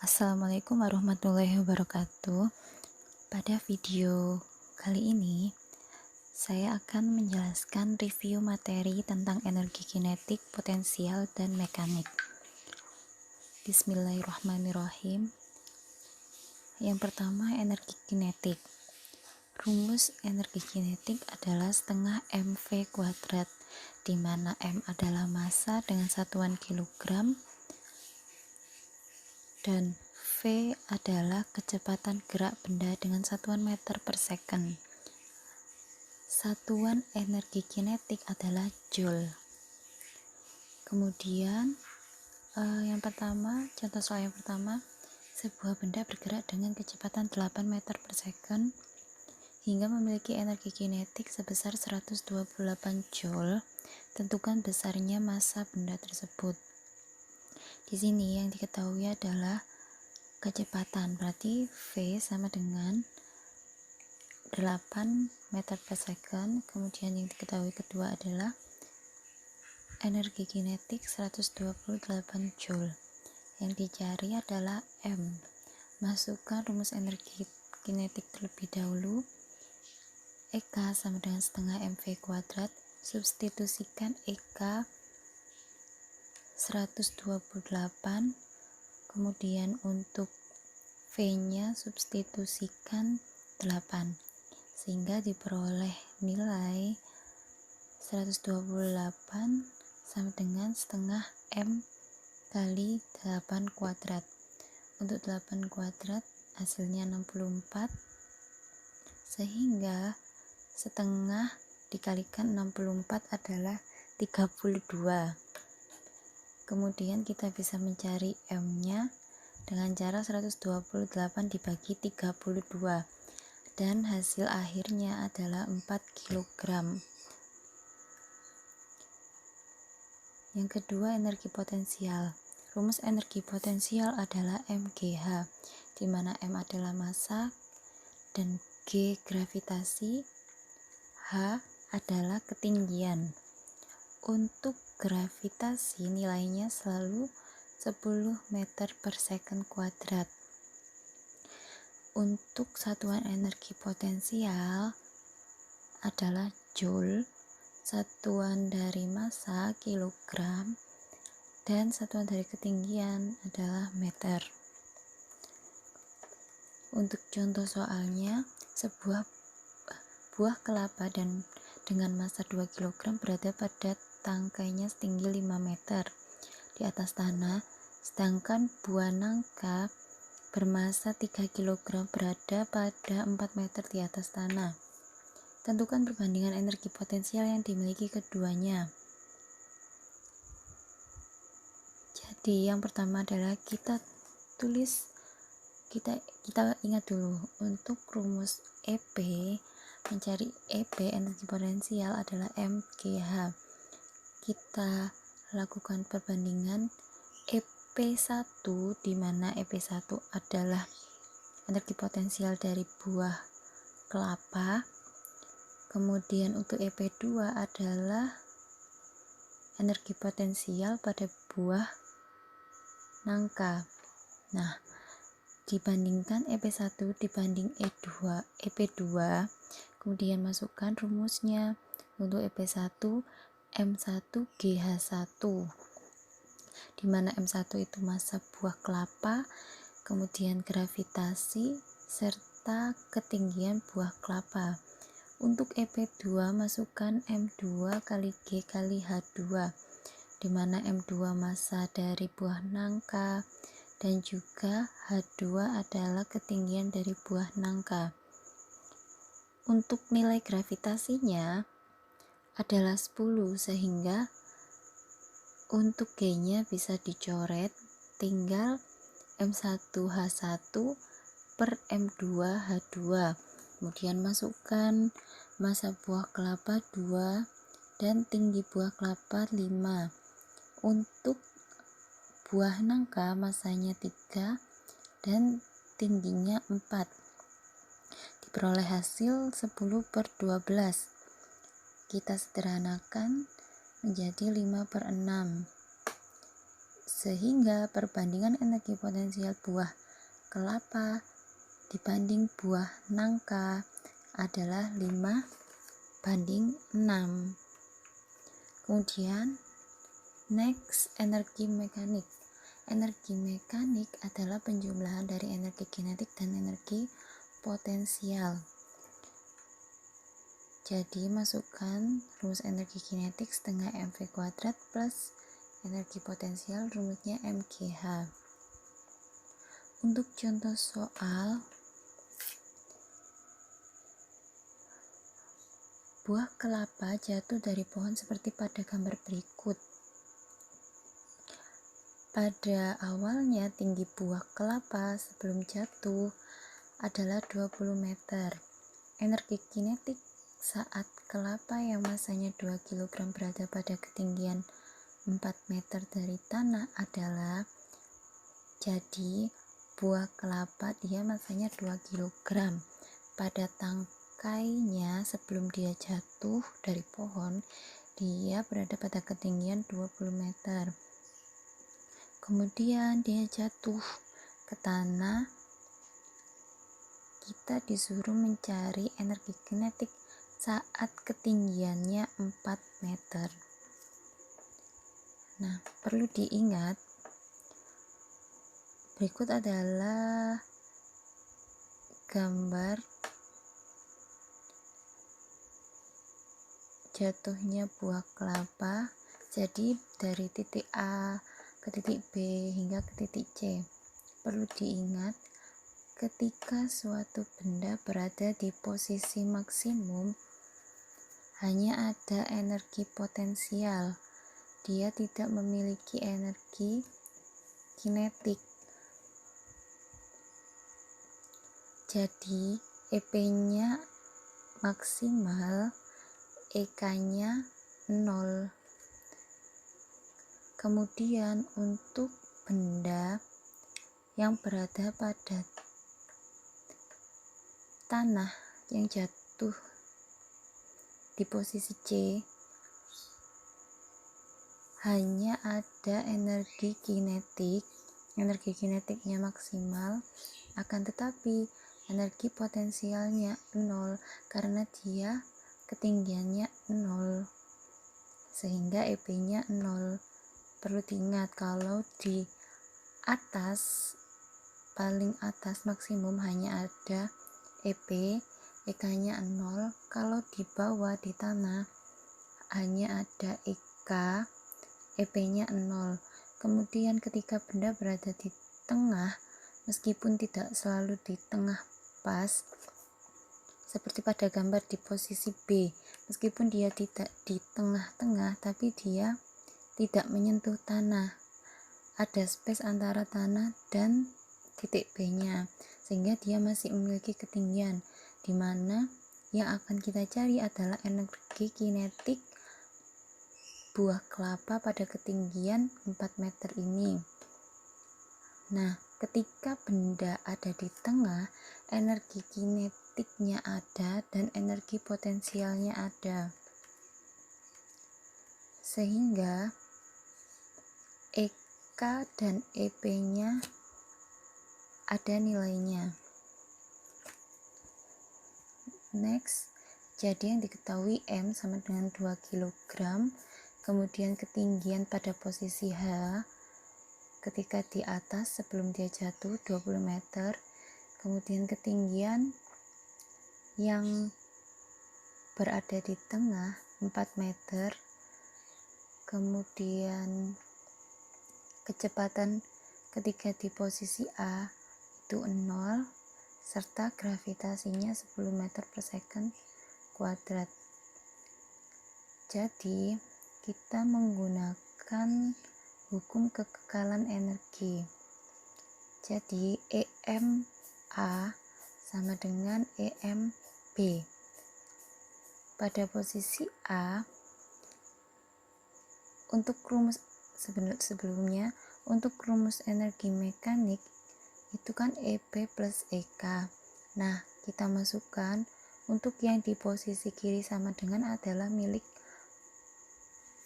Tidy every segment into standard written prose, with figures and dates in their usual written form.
Assalamualaikum warahmatullahi wabarakatuh. Pada video kali ini, saya akan menjelaskan review materi tentang energi kinetik, potensial, dan mekanik. Bismillahirrahmanirrahim. Yang pertama, energi kinetik. Rumus energi kinetik adalah setengah mv kuadrat, di mana m adalah massa dengan satuan kilogram, dan V adalah kecepatan gerak benda dengan satuan meter per second. Satuan energi kinetik adalah joule. Kemudian contoh soal yang pertama, sebuah benda bergerak dengan kecepatan 8 meter per second hingga memiliki energi kinetik sebesar 128 joule. Tentukan besarnya massa benda tersebut. Di sini yang diketahui adalah kecepatan, berarti V sama dengan 8 meter per second. Kemudian yang diketahui kedua adalah energi kinetik 128 joule. Yang dicari adalah M. Masukkan rumus energi kinetik terlebih dahulu. EK sama dengan setengah mv kuadrat. Substitusikan EK 128, kemudian untuk V-nya substitusikan 8, sehingga diperoleh nilai 128 sama dengan setengah M kali 8 kuadrat. Untuk 8 kuadrat hasilnya 64, sehingga setengah dikalikan 64 adalah 32. Kemudian kita bisa mencari M-nya dengan cara 128 dibagi 32, dan hasil akhirnya adalah 4 kg. Yang kedua, energi potensial. Rumus energi potensial adalah mgh, di mana M adalah massa dan G gravitasi, H adalah ketinggian. Untuk gravitasi nilainya selalu 10 meter per second kuadrat. Untuk satuan energi potensial adalah joule, satuan dari massa kilogram, dan satuan dari ketinggian adalah meter. Untuk contoh soalnya, sebuah buah kelapa dengan massa 2 kg berada pada tangkainya setinggi 5 meter di atas tanah, sedangkan buah nangka bermassa 3 kg berada pada 4 meter di atas tanah. Tentukan perbandingan energi potensial yang dimiliki keduanya. Jadi yang pertama adalah kita ingat dulu, untuk rumus EP, mencari EP energi potensial adalah mgh. Kita lakukan perbandingan EP1, di mana EP1 adalah energi potensial dari buah kelapa. Kemudian untuk EP2 adalah energi potensial pada buah nangka. Nah, dibandingkan EP1 dibanding EP2, kemudian masukkan rumusnya. Untuk EP1 M1GH1, di mana M1 itu massa buah kelapa, kemudian gravitasi serta ketinggian buah kelapa. Untuk EP2 masukkan M2 kali G kali H2, di mana M2 massa dari buah nangka dan juga H2 adalah ketinggian dari buah nangka. Untuk nilai gravitasinya adalah 10, sehingga untuk G-nya bisa dicoret, tinggal M1H1 per M2H2. Kemudian masukkan massa buah kelapa 2 dan tinggi buah kelapa 5. Untuk buah nangka massanya 3 dan tingginya 4. Diperoleh hasil 10/12. Kita sederhanakan menjadi 5/6, Sehingga perbandingan energi potensial buah kelapa dibanding buah nangka adalah 5:6. Kemudian next, energi mekanik. Energi mekanik adalah penjumlahan dari energi kinetik dan energi potensial. Jadi masukkan rumus energi kinetik setengah mv kuadrat plus energi potensial, rumusnya mgh. Untuk contoh soal, buah kelapa jatuh dari pohon seperti pada gambar berikut. Pada awalnya tinggi buah kelapa sebelum jatuh adalah 20 meter. Energi kinetik saat kelapa yang masanya 2 kg berada pada ketinggian 4 meter dari tanah adalah, jadi buah kelapa dia masanya 2 kg. Pada tangkainya sebelum dia jatuh dari pohon, dia berada pada ketinggian 20 meter. Kemudian dia jatuh ke tanah. Kita disuruh mencari energi kinetik saat ketinggiannya 4 meter. Nah, perlu diingat, berikut adalah gambar jatuhnya buah kelapa. Jadi dari titik A ke titik B hingga ke titik C. Perlu diingat, ketika suatu benda berada di posisi maksimum, hanya ada energi potensial. Dia tidak memiliki energi kinetik. Jadi EP-nya maksimal, EK-nya 0. Kemudian untuk benda yang berada pada tanah yang jatuh di posisi C, hanya ada energi kinetiknya maksimal, akan tetapi energi potensialnya 0 karena dia ketinggiannya 0, sehingga EP-nya 0. Perlu diingat, kalau di atas, paling atas maksimum hanya ada EP, EK-nya 0. Kalau di bawah di tanah hanya ada EK, EP-nya 0. Kemudian ketika benda berada di tengah, meskipun tidak selalu di tengah pas, seperti pada gambar di posisi B, meskipun dia tidak di tengah-tengah, tapi dia tidak menyentuh tanah. Ada space antara tanah dan titik B-nya, sehingga dia masih memiliki ketinggian, di mana yang akan kita cari adalah energi kinetik buah kelapa pada ketinggian 4 meter ini. Nah, ketika benda ada di tengah, energi kinetiknya ada dan energi potensialnya ada, sehingga EK dan EP-nya ada nilainya. Next, jadi yang diketahui M sama dengan 2 kg, kemudian ketinggian pada posisi H ketika di atas sebelum dia jatuh 20 meter, kemudian ketinggian yang berada di tengah 4 meter, kemudian kecepatan ketika di posisi A itu 0, serta gravitasinya 10 meter per second kuadrat. Jadi kita menggunakan hukum kekekalan energi. Jadi EMA sama dengan EMB. Pada posisi A, untuk rumus sebelumnya, untuk rumus energi mekanik itu kan EP plus EK. Nah, kita masukkan untuk yang di posisi kiri sama dengan adalah milik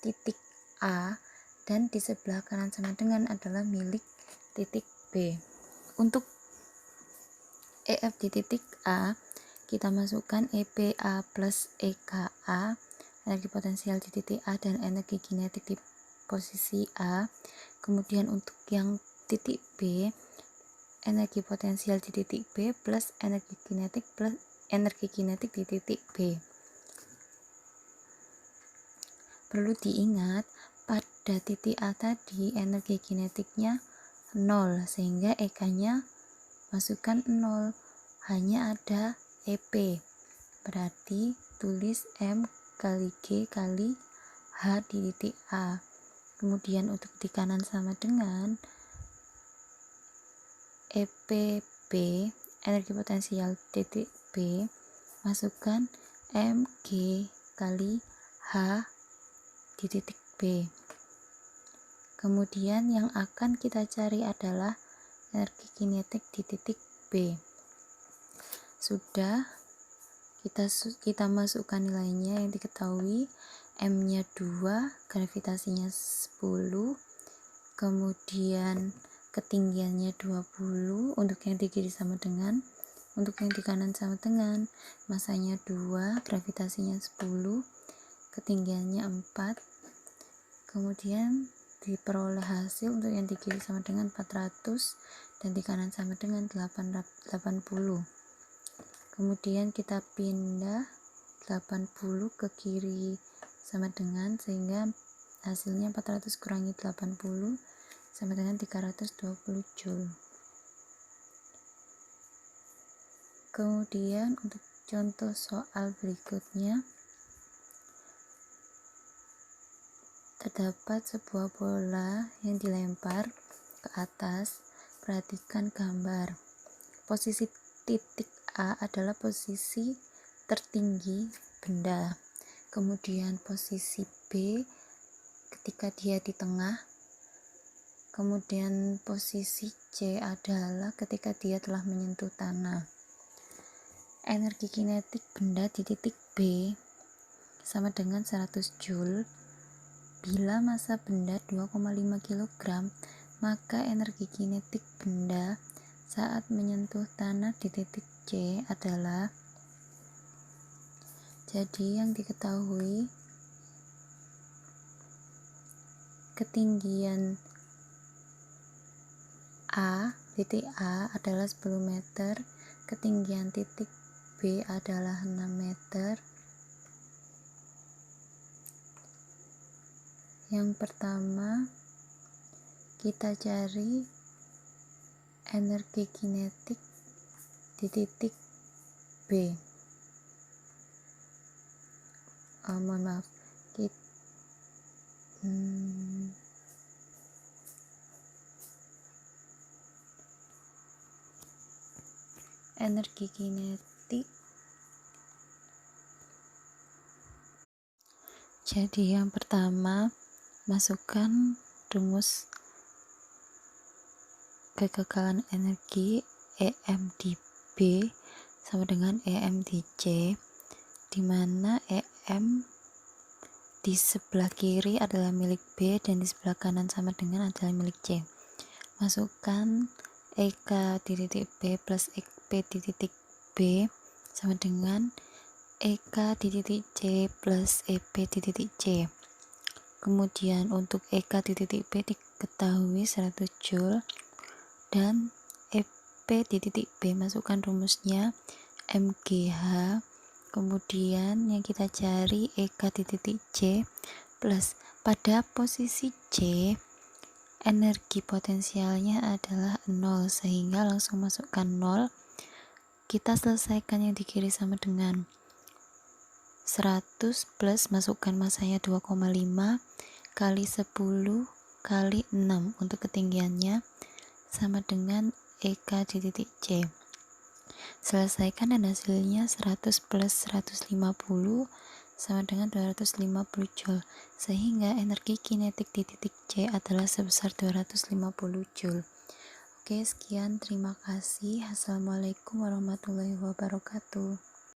titik A, dan di sebelah kanan sama dengan adalah milik titik B. Untuk EF di titik A, kita masukkan EPA plus EKA, energi potensial di titik A dan energi kinetik di posisi A. Kemudian untuk yang titik B, energi potensial di titik B plus energi kinetik di titik B. Perlu diingat, pada titik A tadi energi kinetiknya 0, sehingga EK-nya masukkan 0, hanya ada EP. Berarti tulis M kali G kali H di titik A. Kemudian untuk di kanan sama dengan EPB, energi potensial titik B, masukkan MG kali H di titik B. Kemudian yang akan kita cari adalah energi kinetik di titik B. Sudah, kita masukkan nilainya yang diketahui. M-nya 2, gravitasinya 10, kemudian ketinggiannya 20 untuk yang di kiri sama dengan, untuk yang di kanan sama dengan, masanya 2, gravitasinya 10, ketinggiannya 4, kemudian diperoleh hasil untuk yang di kiri sama dengan 400 dan di kanan sama dengan 80. Kemudian kita pindah 80 ke kiri sama dengan, sehingga hasilnya 400 kurangi 80 sama dengan 320 Joule. Kemudian untuk contoh soal berikutnya, terdapat sebuah bola yang dilempar ke atas. Perhatikan gambar. Posisi titik A adalah posisi tertinggi benda. Kemudian posisi B ketika dia di tengah. Kemudian posisi C adalah ketika dia telah menyentuh tanah. Energi kinetik benda di titik B sama dengan 100 Joule. Bila massa benda 2,5 kg, maka energi kinetik benda saat menyentuh tanah di titik C adalah, jadi yang diketahui ketinggian A, titik A adalah 10 meter, ketinggian titik B adalah 6 meter. Yang pertama, kita cari energi kinetik di titik B. Energi kinetik. Jadi yang pertama, masukkan rumus kegagalan energi EM di B sama dengan EM di C, di mana EM di sebelah kiri adalah milik B dan di sebelah kanan sama dengan adalah milik C. Masukkan EK di titik B plus EP di titik B sama dengan EK di titik C plus EP di titik C. Kemudian untuk EK di titik B diketahui 100 Joule dan EP di titik B, masukkan rumusnya MGH. Kemudian yang kita cari EK di titik C plus, pada posisi C energi potensialnya adalah 0, sehingga langsung masukkan 0. Kita selesaikan yang di kiri sama dengan 100 plus masukkan masanya 2,5 kali 10 kali 6 untuk ketinggiannya sama dengan EK di titik C. Selesaikan dan hasilnya 100 plus 150 sama dengan 250 Joule, sehingga energi kinetik di titik C adalah sebesar 250 Joule. Oke, sekian, terima kasih. Assalamualaikum warahmatullahi wabarakatuh.